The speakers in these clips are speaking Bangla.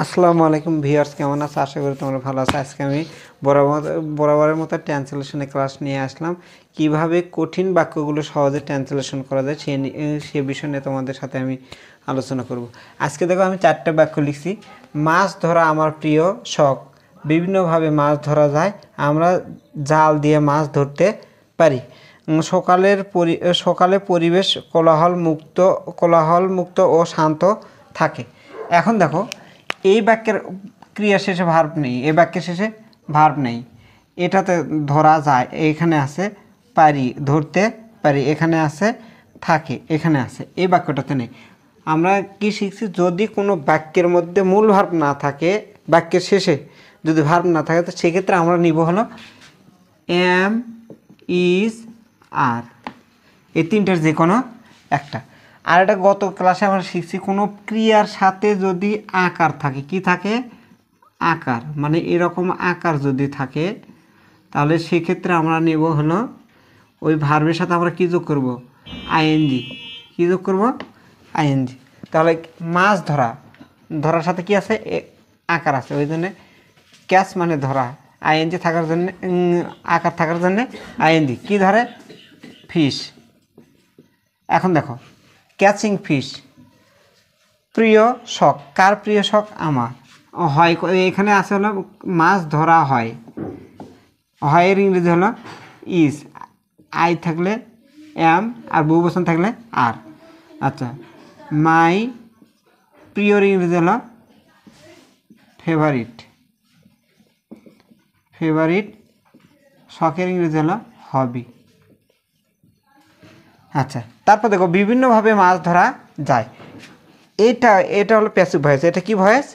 আসসালামু আলাইকুম ভিউয়ার্স, কেমন আছো? আশা করি তোমরা ভালো আছো। আজকে আমি বরাবরের মতো ট্রান্সলেশনের ক্লাস নিয়ে আসলাম। কিভাবে কঠিন বাক্যগুলো সহজে ট্রান্সলেশন করা যায় সে বিষয় নিয়ে তোমাদের সাথে আমি আলোচনা করব। আজকে দেখো, আমি 4টা বাক্য লিখছি। মাছ ধরা আমার প্রিয় শখ। বিভিন্নভাবে মাছ ধরা যায়। আমরা জাল দিয়ে মাছ ধরতে পারি। সকালে পরিবেশ কোলাহলমুক্ত ও শান্ত থাকে। এখন দেখো, এই বাক্যের ক্রিয়া শেষে ভার্ব নেই, এই বাক্যের শেষে ভার্ব নেই। এটাতে ধরা যায়, এখানে আছে পারি, ধরতে পারি, এখানে আছে থাকে, এখানে আছে, এই বাক্যটাতে নেই। আমরা কি শিখছি? যদি কোনো বাক্যের মধ্যে মূল ভার্ব না থাকে, বাক্যের শেষে যদি ভার্ব না থাকে, তো সেক্ষেত্রে আমরা নিব হলো এম, ইজ, আর, এই তিনটার যে কোনো একটা। আর এটা গত ক্লাসে আমরা শিখছি, কোনো ক্রিয়ার সাথে যদি আকার থাকে, কি থাকে? আকার, মানে এরকম আকার যদি থাকে, তাহলে সেক্ষেত্রে আমরা নেব হলো ওই ভার্বের সাথে আমরা কী যোগ করব? আইএনজি। কী যোগ করব? আইএনজি। তাহলে মাছ ধরার সাথে কি আছে? আকার আছে, ওই জন্যে ক্যাচ মানে ধরা, আইএনজি থাকার জন্যে, আকার থাকার জন্যে আইএনজি। কি ধরে? ফিশ। এখন দেখো, ক্যাচিং ফিশ, প্রিয় শখ। কার প্রিয় শখ? আমার। হয়, এখানে আছে হলো মাছ ধরা হয়, হয়ের ইংরেজি হলো ইজ, আই থাকলে এম, আর বহুবচন থাকলে আর। আচ্ছা, মাই প্রিয়র ইংরেজি হলো ফেভারিট। শখের ইংরেজি হলো হবি। আচ্ছা, তারপর দেখো, বিভিন্নভাবে মাছ ধরা যায়। এটা হলো প্যাসিভ ভয়েস। এটা কি ভয়েস?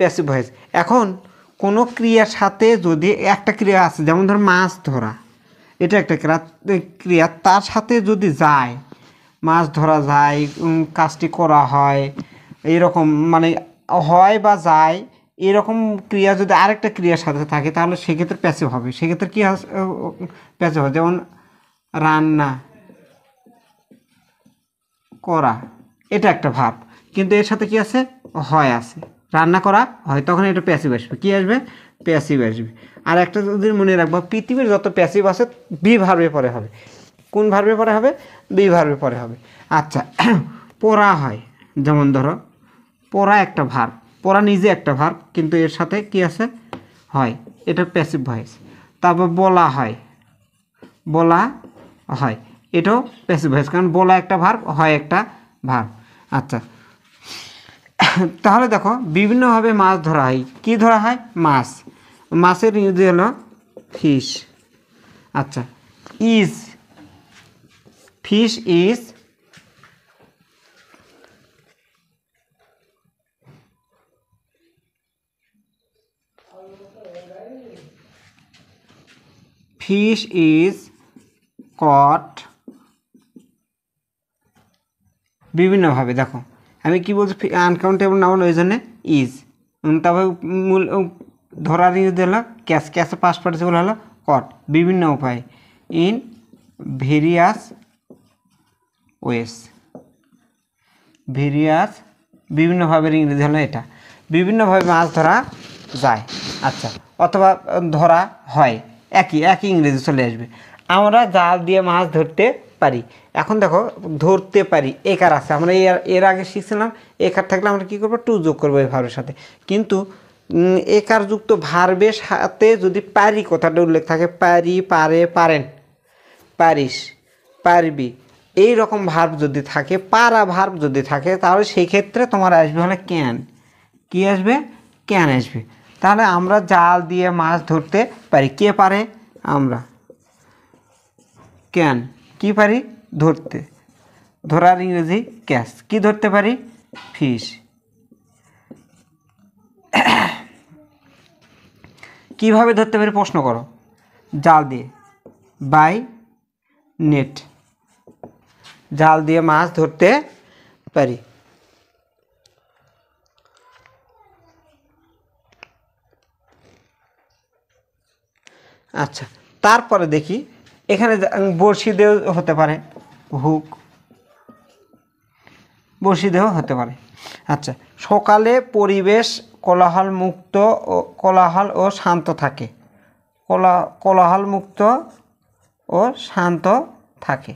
Passive voice. এখন কোনো ক্রিয়ার সাথে যদি একটা ক্রিয়া আছে, যেমন ধর মাছ ধরা, এটা একটা ক্রিয়া, তার সাথে যদি যায়, মাছ ধরা যায়, কাজটি করা হয়, এইরকম মানে হয় বা যায়, এরকম ক্রিয়া যদি আরেকটা ক্রিয়ার সাথে থাকে, তাহলে সেক্ষেত্রে প্যাসিভ হবে। সেক্ষেত্রে কী প্যাসিভ হবে? যেমন রান্না করা, এটা একটা ভাব, কিন্তু এর সাথে কি আছে? হয় আছে। রান্না করা হয়, তখন এটা প্যাসিভ আসবে। কি আসবে? প্যাসিভ আসবে। আর একটা যদি মনে রাখবো, পৃথিবীর যত প্যাসিভ আছে বি ভার্বে পরে হবে। কোন ভার্বে পরে হবে? বি ভার্বে পরে হবে। আচ্ছা, পড়া হয়, যেমন ধরো পড়া একটা ভার্ব, পড়া নিজে একটা ভার্ব, কিন্তু এর সাথে কি আছে? হয়, এটা প্যাসিভ ভয়েস। তারপর বলা হয়, এটাও প্যাসিভ ভয়েস, কারণ বলা একটা ভার্ব, হয় একটা ভার্ব। আচ্ছা, তাহলে দেখো, বিভিন্নভাবে মাছ ধরা হয়। কি ধরা হয়? মাছ। মাছের ইংরেজি হলো ফিশ। আচ্ছা, ইজ, ফিশ ইজ কট। বিভিন্নভাবে, দেখো আমি কি বলছি, আনকাউন্টেবল নাউন, ওই জন্যে ইজ। তারপর মূল ধরার ইংরেজি হলো ক্যাচ। ক্যাচের পাস্ট পার্টিসিপল হলো কট। বিভিন্ন উপায়, ইন ভেরিয়াস ওয়েস। বিভিন্নভাবে ইংরেজি হলো এটা। বিভিন্নভাবে মাছ ধরা যায়। আচ্ছা, অথবা ধরা হয়, একই ইংরেজি চলে আসবে। আমরা জাল দিয়ে মাছ ধরতে পারি। এখন দেখো, ধরতে পারি, একার আছে। আমরা এর আগে শিখছিলাম, একার থাকলে আমরা কী করবো? টু যোগ করবো এই ভার্বের সাথে। কিন্তু একার যুক্ত ভার্বের সাথে যদি পারি কথাটা উল্লেখ থাকে, পারি, পারে, পারেন, পারিস, পারবি, এই রকম ভার্ব যদি থাকে, পারা ভার্ব যদি থাকে, তাহলে সেই ক্ষেত্রে তোমার আসবে হলে ক্যান। কি আসবে? ক্যান আসবে। তাহলে আমরা জাল দিয়ে মাছ ধরতে পারি। কে পারে? আমরা। ক্যান, কি পারি? ধরতে। ধরার ইংরেজি ক্যাচ। কি ধরতে পারি? ফিশ। কিভাবে ধরতে পারি? প্রশ্ন করো। জাল দিয়ে, বাই নেট। জাল দিয়ে মাছ ধরতে পারি। আচ্ছা, তারপরে দেখি, এখানে বড়শি দিয়েও হতে পারে, হুক, বসিদেহ হতে পারে। আচ্ছা, সকালে পরিবেশ কোলাহল ও শান্ত থাকে। কোলাহল মুক্ত ও শান্ত থাকে।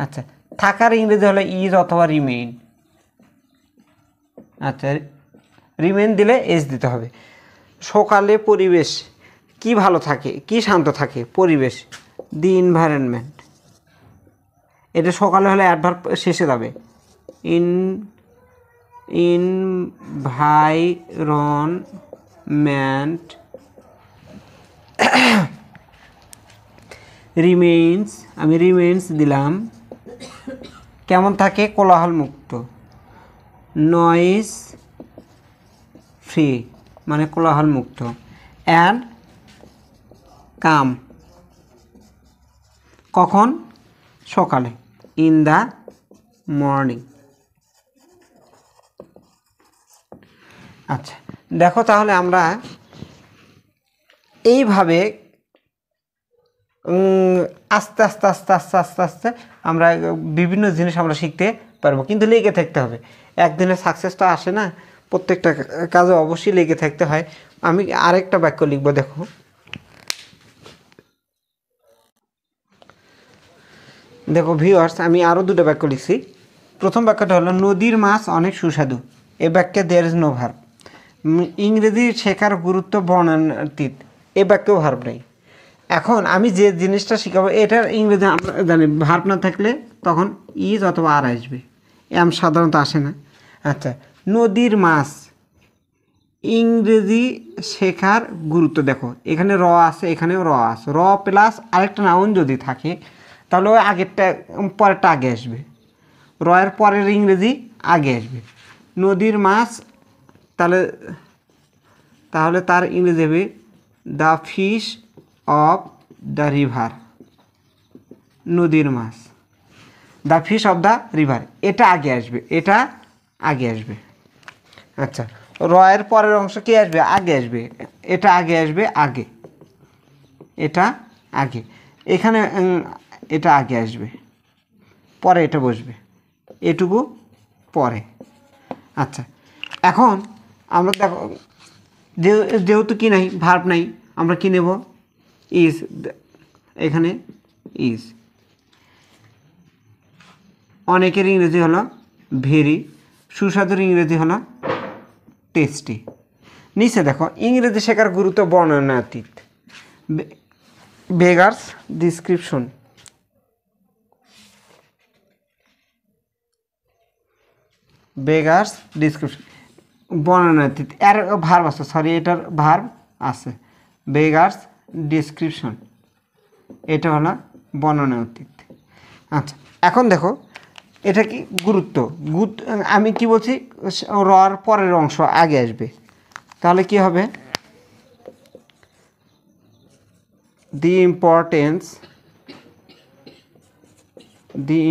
আচ্ছা, থাকার ইংরেজি হলো ইজ অথবা রিমেইন। আচ্ছা, রিমেইন দিলে এস দিতে হবে। সকালে পরিবেশ কি ভালো থাকে, কি শান্ত থাকে? পরিবেশ, দি এনভায়রনমেন্ট। এটা সকালে হলে অ্যাডভার্ব শেষে যাবে, এনভায়রনমেন্ট রিমেইনস, আমি রিমেইনস দিলাম। কেমন থাকে? কোলাহল মুক্ত, নয়েজ ফ্রি মানে কোলাহল মুক্ত, অ্যান্ড কাম। কখন? সকালে, ইন দ্য মর্নিং। আচ্ছা, দেখো তাহলে আমরা এইভাবে আস্তে আস্তে আস্তে আস্তে আস্তে আস্তে আমরা বিভিন্ন জিনিস আমরা শিখতে পারবো, কিন্তু লেগে থাকতে হবে। একদিনে সাকসেসটা আসে না, প্রত্যেকটা কাজে অবশ্যই লেগে থাকতে হয়। আমি আরেকটা বাক্য লিখবো, দেখো। দেখো ভিউয়ার্স, আমি আরও দুটো বাক্য লিখছি। প্রথম বাক্যটা হলো নদীর মাছ অনেক সুস্বাদু। এ বাক্যে দেয়ার ইজ নো ভার্ব। ইংরেজি শেখার গুরুত্ব বর্ণনাতীত। এ বাক্যেও ভার্ব নেই। এখন আমি যে জিনিসটা শেখাবো এটার ইংরেজি আমরা জানি, ভার্ব না থাকলে তখন ইজ অথবা আর আসবে, এম সাধারণত আসে না। আচ্ছা, নদীর মাছ, ইংরেজি শেখার গুরুত্ব। দেখো এখানে র আছে, এখানেও র আছে। র প্লাস আরেকটা নাউন যদি থাকে তাহলে ওই আগেরটা পরেরটা আগে আসবে, র এর পরের ইংরেজি আগে আসবে। নদীর মাছ, তাহলে তার ইংরেজি হবে the fish of the river. নদীর মাছ, the fish of the river, এটা আগে আসবে, এটা আগে আসবে। আচ্ছা, র এর পরের অংশ কি আসবে? আগে আসবে, এটা আগে আসবে, আগে, এটা আগে। এখানে এটা আগে আসবে, পরে এটা বসবে, এটুকু পরে। আচ্ছা, এখন আমরা দেখো যেহেতু কি নাই, ভার্ব নাই, আমরা কি নেব? ইজ। এখানে ইজ। অনেকের ইংরেজি হলো ভেরি, সুস্বাদুর ইংরেজি হলো টেস্টি। নিচে দেখো ইংরেজি শেখার গুরুত্ব বর্ণনাতীত। বেগার্স ডিসক্রিপশন, বেগার্স ডিসক্রিপশন বর্ণনাতীত। এর ভার্ব আছে, সরি এটার ভার্ব আছে। বেগার্স ডিসক্রিপশন, এটা হলো বর্ণনাতীত। আচ্ছা, এখন দেখো এটা কি গুরুত্ব। আমি কি বলছি? রর পরের অংশ আগে আসবে, তাহলে কি হবে? The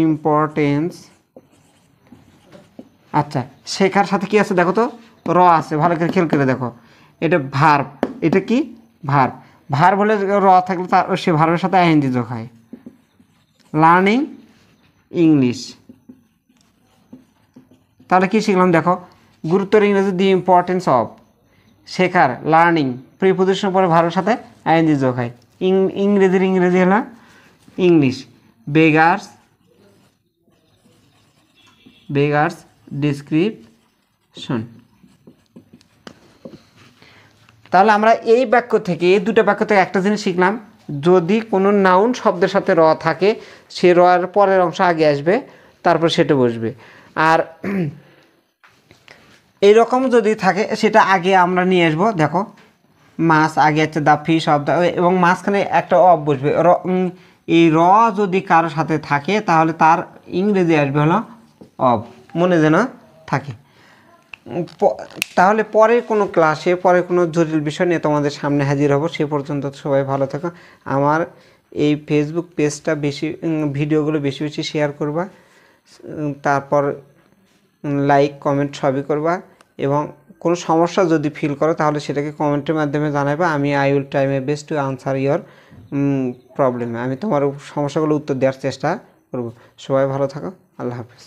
importance. আচ্ছা, শেখার সাথে কি আছে দেখো তো? র আছে, ভালো করে খেয়াল করে দেখো। এটা ভার্ব, এটা কি ভার্ব। ভার্ব হলে র থাকলে তার সে ভার্বের সাথে আইএনজি যোগ হয়। লার্নিং ইংলিশ, তাহলে কি শিখলাম দেখো? গুরুত্বের ইংরেজি দি ইম্পর্টেন্স অফ। শেখার, লার্নিং, প্রিপোজিশন পরে ভার্বের সাথে আইএনজি যোগ হয়। ইংরেজি হলো ইংলিশ। Beggars description. তাহলে আমরা এই বাক্য থেকে, এই দুটো বাক্য থেকে একটা জিনিস শিখলাম, যদি কোনো নাউন শব্দের সাথে র থাকে, সে র এর পরের অংশ আগে আসবে, তারপর সেটা বসবে। আর এইরকম যদি থাকে সেটা আগে আমরা নিয়ে আসবো। দেখো মাছ আগে আছে দ্য ফিশ অফ দ্য, এবং মাঝখানে একটা অফ বসবে। এই র যদি কারোর সাথে থাকে তাহলে তার ইংরেজি আসবে হলো অফ, মনে যেন থাকে। তাহলে পরে কোনো ক্লাসে, পরে কোনো জটিল বিষয় নিয়ে তোমাদের সামনে হাজির হব। সে পর্যন্ত সবাই ভালো থাকো। আমার এই ফেসবুক পেজটা ভিডিওগুলো বেশি বেশি শেয়ার করবা, তারপর লাইক কমেন্ট সবই করবা, এবং কোনো সমস্যা যদি ফিল করো তাহলে সেটাকে কমেন্টের মাধ্যমে জানাবা। I will try my best to answer your problem. আমি তোমার সমস্যাগুলো উত্তর দেওয়ার চেষ্টা করব। সবাই ভালো থাকো, আল্লাহ হাফিজ।